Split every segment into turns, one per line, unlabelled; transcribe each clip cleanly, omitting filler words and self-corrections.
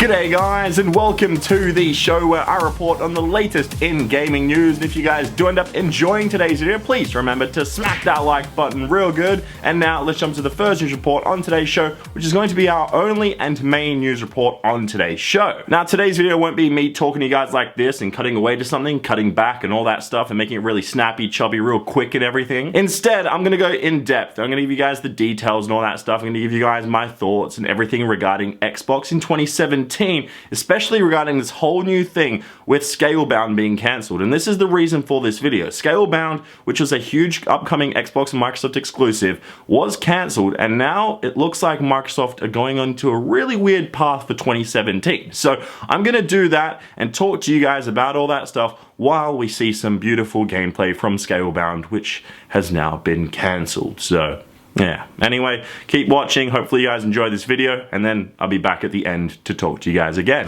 G'day guys, and welcome to the show where I report on the latest in gaming news. And if you guys do end up enjoying today's video, please remember to smack that like button real good. And now let's jump to the first news report on today's show, which is going to be our only and main news report on today's show. Now today's video won't be me talking to you guys like this and cutting away to something, cutting back and all that stuff and making it really snappy, chubby, real quick and everything. Instead, I'm gonna go in depth. I'm gonna give you guys the details and all that stuff. I'm gonna give you guys my thoughts and everything regarding Xbox in 2017. Especially regarding this whole new thing with Scalebound being cancelled. And this is the reason for this video. Scalebound, which was a huge upcoming Xbox and Microsoft exclusive, was cancelled, and now it looks like Microsoft are going on to a really weird path for 2017. So I'm gonna do that and talk to you guys about all that stuff while we see some beautiful gameplay from Scalebound, which has now been cancelled. So yeah, anyway, keep watching. Hopefully you guys enjoy this video, and then I'll be back at the end to talk to you guys again.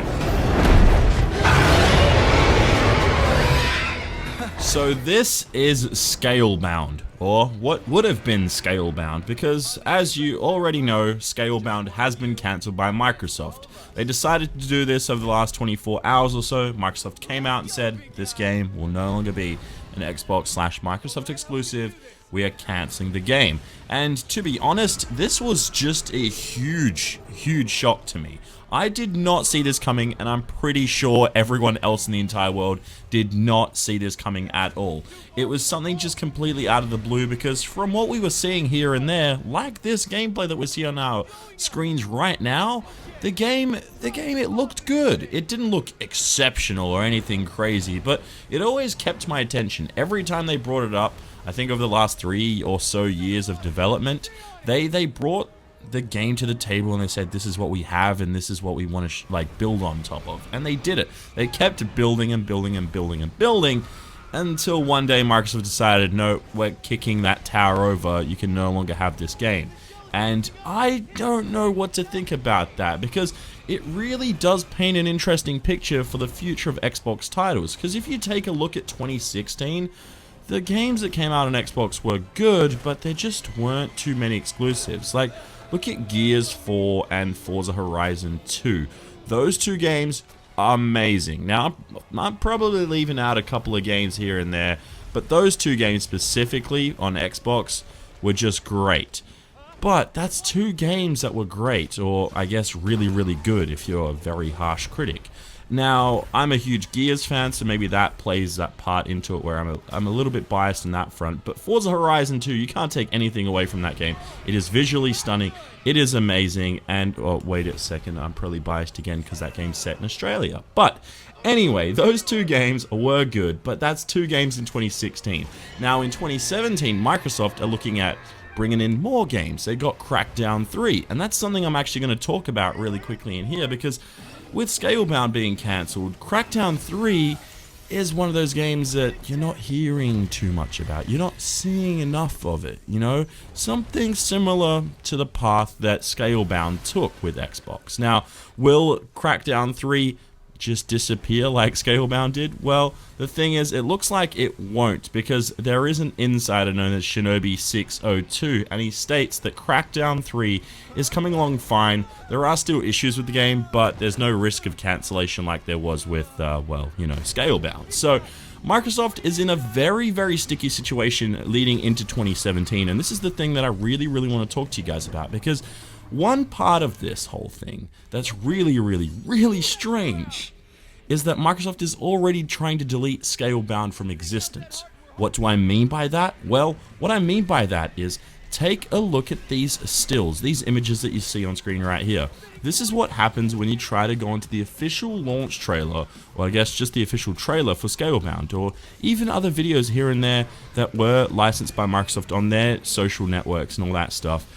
So this is Scalebound, or what would have been Scalebound, because as you already know, Scalebound has been cancelled by Microsoft. They decided to do this over the last 24 hours or so. Microsoft came out and said, this game will no longer be an Xbox/Microsoft exclusive. We are cancelling the game. And to be honest, this was just a huge shock to me. I did not see this coming, and I'm pretty sure everyone else in the entire world did not see this coming at all. It was something just completely out of the blue, because from what we were seeing here and there, like this gameplay that we see on our screens right now, the game, it looked good. It didn't look exceptional or anything crazy, but it always kept my attention. Every time they brought it up, I think over the last 3 or so years of development, they brought the game to the table and they said, this is what we have and this is what we want to like build on top of. And they did it. They kept building and building and building and building until one day Microsoft decided, no, we're kicking that tower over. You can no longer have this game. And I don't know what to think about that, because it really does paint an interesting picture for the future of Xbox titles. Because if you take a look at 2016, the games that came out on Xbox were good, but there just weren't too many exclusives. Like, look at Gears 4 and Forza Horizon 2. Those two games are amazing. Now, I'm probably leaving out a couple of games here and there, but those two games specifically on Xbox were just great. But that's two games that were great, or I guess really good if you're a very harsh critic. Now, I'm a huge Gears fan, so maybe that plays that part into it where I'm a little bit biased on that front. But Forza Horizon 2, you can't take anything away from that game. It is visually stunning, it is amazing, and, oh, wait a second, I'm probably biased again because that game's set in Australia. But anyway, those two games were good, but that's two games in 2016. Now, in 2017, Microsoft are looking at bringing in more games. They got Crackdown 3, and that's something I'm actually going to talk about really quickly in here, because with Scalebound being cancelled, Crackdown 3 is one of those games that you're not hearing too much about. You're not seeing enough of it, you know? Something similar to the path that Scalebound took with Xbox. Now, will Crackdown 3 just disappear like Scalebound did? Well, the thing is, it looks like it won't, because there is an insider known as Shinobi602, and he states that Crackdown 3 is coming along fine. There are still issues with the game, but there's no risk of cancellation like there was with, well, you know, Scalebound. So Microsoft is in a very sticky situation leading into 2017, and this is the thing that I really want to talk to you guys about, because one part of this whole thing that's really strange is that Microsoft is already trying to delete Scalebound from existence. What do I mean by that? Well, what I mean by that is, take a look at these stills, these images that you see on screen right here. This is what happens when you try to go into the official launch trailer, or I guess just the official trailer for Scalebound, or even other videos here and there that were licensed by Microsoft on their social networks and all that stuff.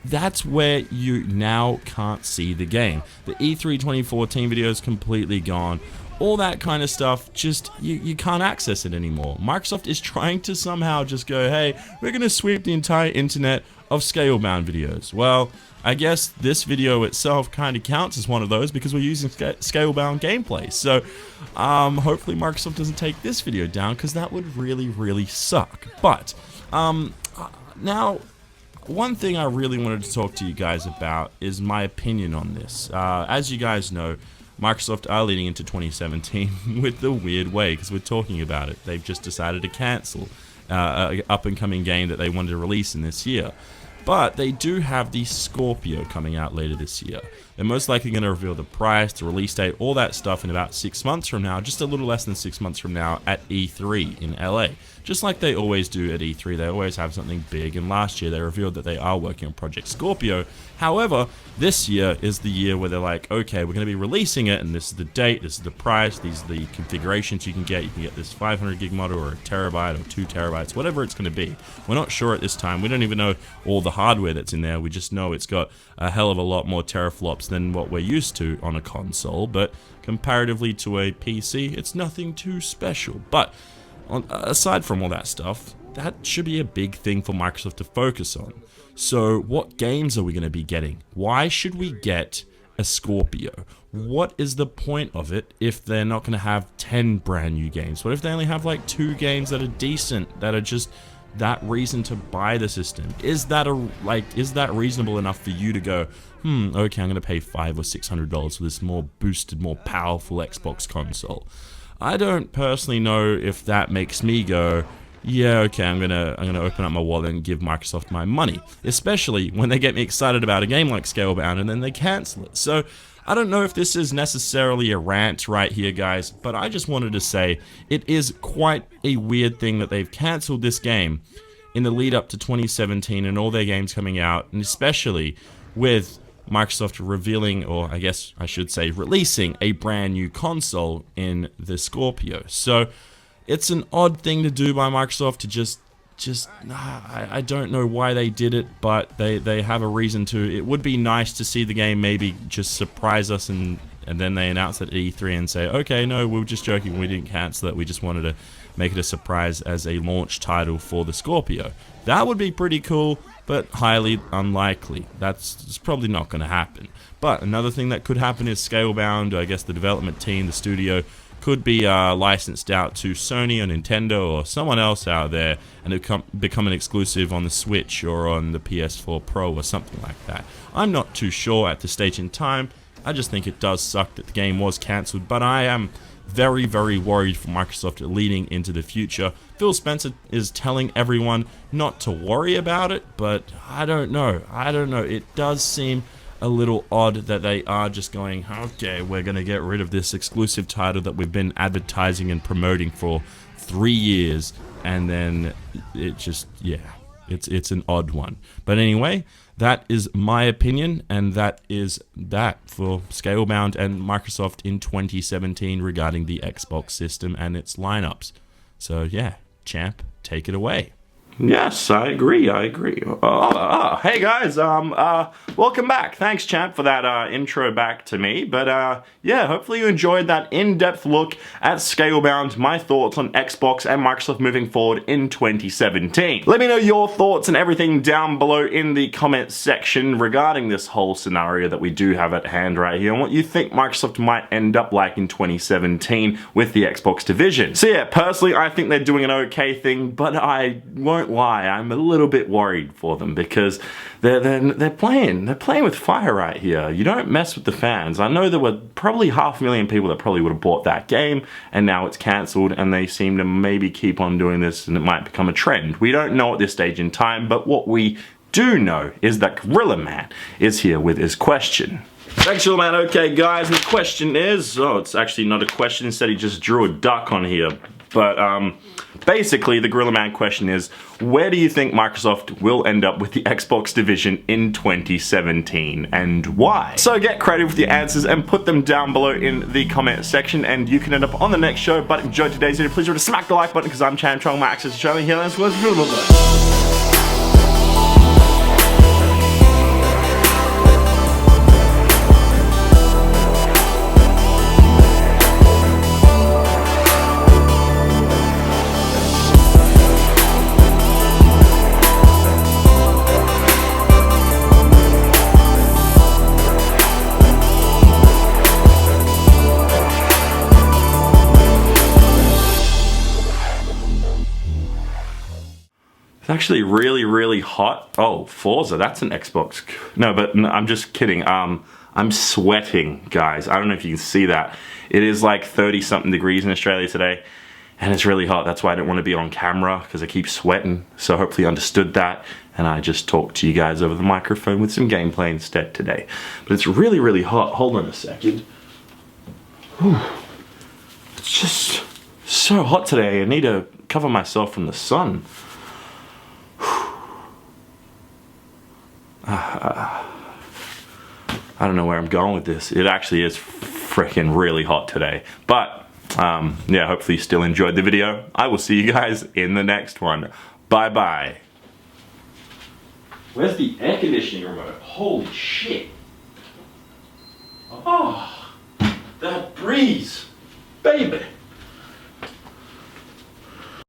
That's where you now can't see the game. The E3 2014 video is completely gone. All that kind of stuff, just, you can't access it anymore. Microsoft is trying to somehow just go, hey, we're going to sweep the entire internet of Scalebound videos. Well, I guess this video itself kind of counts as one of those, because we're using Scalebound gameplay. So, hopefully Microsoft doesn't take this video down, because that would really suck. But, now, one thing I really wanted to talk to you guys about is my opinion on this. As you guys know, Microsoft are leading into 2017 with the weird way, because we're talking about it. They've just decided to cancel an up-and-coming game that they wanted to release in this year. But they do have the Scorpio coming out later this year. They're most likely going to reveal the price, the release date, all that stuff in about 6 months from now, just a little less than 6 months from now at E3 in LA. Just like they always do at E3, they always have something big, and last year they revealed that they are working on Project Scorpio. However, this year is the year where they're like, okay, we're going to be releasing it, and this is the date, this is the price, these are the configurations you can get. You can get this 500 gig model or a terabyte or 2 terabytes, whatever it's going to be. We're not sure at this time. We don't even know all the hardware that's in there. We just know it's got a hell of a lot more teraflops than what we're used to on a console, but comparatively to a PC, it's nothing too special. But aside from all that stuff, that should be a big thing for Microsoft to focus on. So what games are we going to be getting? Why should we get a Scorpio? What is the point of it if they're not going to have 10 brand new games? What if they only have like 2 games that are decent, that are just that reason to buy the system? Is that reasonable enough for you to go, okay, I'm going to pay $500 or $600 for this more boosted, more powerful Xbox console? I don't personally know if that makes me go, yeah, okay, I'm gonna open up my wallet and give Microsoft my money, especially when they get me excited about a game like Scalebound and then they cancel it. So I don't know if this is necessarily a rant right here, guys, but I just wanted to say it is quite a weird thing that they've cancelled this game in the lead up to 2017 and all their games coming out, and especially with Microsoft revealing, or I guess I should say releasing, a brand new console in the Scorpio. So it's an odd thing to do by Microsoft to I don't know why they did it, but they have a reason to. It would be nice to see the game maybe just surprise us and then they announce it at E3 and say, okay, no, we were just joking, we didn't cancel it, we just wanted to make it a surprise as a launch title for the Scorpio. That would be pretty cool, but highly unlikely. It's probably not going to happen. But another thing that could happen is Scalebound, I guess the development team, the studio, could be licensed out to Sony or Nintendo or someone else out there, and it become an exclusive on the Switch or on the PS4 Pro or something like that. I'm not too sure at this stage in time. I just think it does suck that the game was cancelled, but I am very, very worried for Microsoft leading into the future. Phil Spencer is telling everyone not to worry about it, but I don't know. It does seem a little odd that they are just going, okay, we're going to get rid of this exclusive title that we've been advertising and promoting for 3 years, and then it just, yeah, it's an odd one. But anyway, that is my opinion, and that is that for Scalebound and Microsoft in 2017 regarding the Xbox system and its lineups. So yeah, Champ, take it away.
Yes, I agree. Hey guys, welcome back. Thanks, Champ, for that intro back to me. But yeah, hopefully you enjoyed that in-depth look at Scalebound, my thoughts on Xbox and Microsoft moving forward in 2017. Let me know your thoughts and everything down below in the comments section regarding this whole scenario that we do have at hand right here, and what you think Microsoft might end up like in 2017 with the Xbox division. So yeah, personally, I think they're doing an okay thing, but I won't lie, I'm a little bit worried for them because they're playing with fire right here. You don't mess with the fans. I know there were probably 500,000 people that probably would have bought that game, and now it's cancelled, and they seem to maybe keep on doing this, and it might become a trend. We don't know at this stage in time, but what we do know is that Gorilla Man is here with his question. Thanks, Gorilla Man. Okay, guys, and the question is, it's actually not a question. Instead, he just drew a duck on here. But basically, the Gorilla Man question is, where do you think Microsoft will end up with the Xbox division in 2017, and why? So get creative with your answers and put them down below in the comment section, and you can end up on the next show. But if you enjoyed today's video, please remember to smack the like button, because I'm ChampChong, my access to showing here, and let's go. It's actually really, really hot. Oh, Forza, that's an Xbox. No, but no, I'm just kidding. I'm sweating, guys. I don't know if you can see that. It is like 30-something degrees in Australia today, and it's really hot. That's why I didn't want to be on camera, because I keep sweating. So hopefully you understood that, and I just talked to you guys over the microphone with some gameplay instead today. But it's really, really hot. Hold on a second. Whew. It's just so hot today. I need to cover myself from the sun. I don't know where I'm going with this. It actually is freaking really hot today. But, yeah, hopefully you still enjoyed the video. I will see you guys in the next one. Bye-bye. Where's the air conditioning remote? Holy shit. Oh, that breeze. Baby.